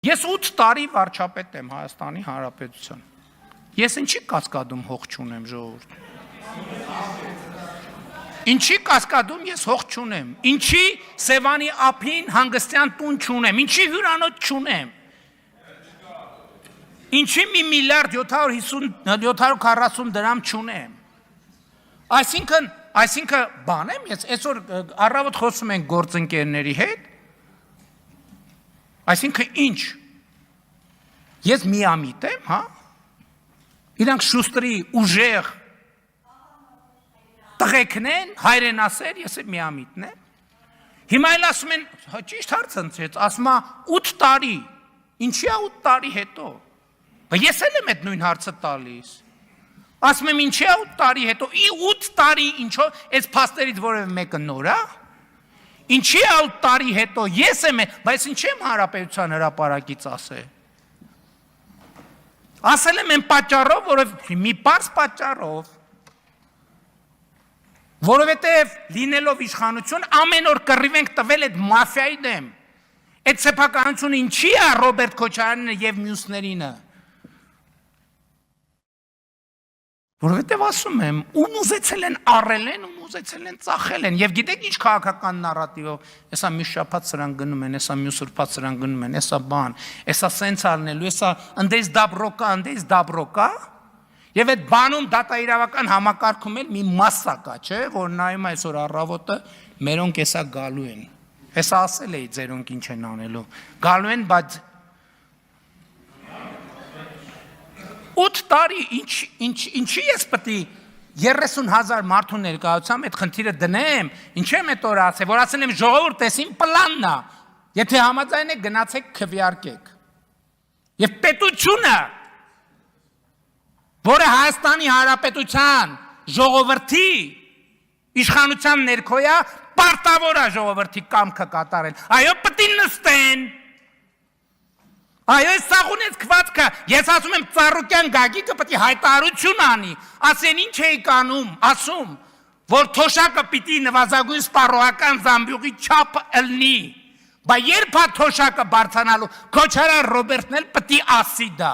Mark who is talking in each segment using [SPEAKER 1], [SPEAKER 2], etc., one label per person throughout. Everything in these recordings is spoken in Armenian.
[SPEAKER 1] Ես 8 տարի վարչապետ եմ Հայաստանի Հանրապետության։ Ես ինչի կասկադում հող չունեմ, ժողովուրդ։ Ինչի կասկադում ես հող չունեմ։ Ինչի Սևանի ափին հանգստյան տուն չունեմ։ Ինչի հյուրանոց չունեմ։ Ինչի 1 միլիարդ 740 դրամ չունեմ։ Այսինքն բան եմ, ես այսօր առավոտ խոսում ենք գործընկերների հետ։ Այսինքն ինչ։ Ես միամիտ եմ, հա։ Իրանք շուստրի ուժեղ տղեկն են, հայրենասեր, ես եմ միամիտն եմ։ Հիմա էլ ասում են, ճիշտ հարց ընցեց, ասում է 8 տարի։ Ինչի է 8 տարի հետո։ Բայց ես էլ եմ այդ նույն հարցը տալիս։ Ասում եմ ինչի է 8 տարի հետո։ 8 տարի ինչո՞, այս փաստերից որևէ մեկը նոր է։ Ինչի է 8 տարի հետո։ Ես եմ, բայց ինչ եմ Հանրապետության հրապարակից ասել։ Ասել եմ այն պատճառով, որով մի պարզ պատճառով, որովհետև լինելով իշխանություն ամեն օր կռիվ ենք տվել այդ մաֆիայի դեմ։ Այդ սեփականությունը ինչի է Ռոբերտ Քոչարյանինը եւ մյուսներինը։ Որովհետև ասում եմ, ում ուզեցել են առել են, ում ուզեցել են ծախել են։ Եվ գիտեք ինչ քաղաքական նարատիվով, հեսա մի շաբաթ սրան գնում են, հեսա մյուս ուրբաթ սրան գնում են, հեսա բան, հեսա սենց արնելու, հեսա ընդես դաբրոկա, եւ այդ բանում դատաիրավական համակարգում էլ մի մասսա կա, չէ, որ նայում այսօր առավոտը մերոնք հեսա գալու են։ Հեսա ասել էի ձերոնք ինչ են անելու։ Գալու են, բայց 8 տարի ինչի ես պետք է 30,000 մարդու ներկայությամբ այդ խնդիրը դնեմ, ինչ եմ այդ օրը ասել, որ ասել եմ ժողովուրդ, էս իմ պլանն է, եթե համաձայն եք գնացեք քվեարկեք։ Եվ պետությունը, որը Հայաստանի Հանրապետության ժողովրդի իշխանության ներքո է, պարտավոր է ժողովրդի կամքը կատարել։ Այո, պետք է նստեն։ Այո, սաղունեց քվածքը, ես ասում եմ Ծառուկյան Գագիկը պետք է հայտարարություն անի, ասեն ինչ էի կանում, ասում, որ թոշակը պիտի նվազագույն սպառողական զամբյուղի չափ ըլնի, բայց երբ է թոշակը բարձրանալու, Քոչարյան Ռոբերտն էլ պետք է ասի դա։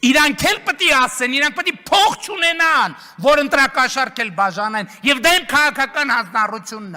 [SPEAKER 1] Իրանք էլ պետք է ասեն, իրանք պետք է փող չունենան, որ ընտրակաշառք էլ բաժանեն, եւ դա իմ քաղաքական հանձնառությունն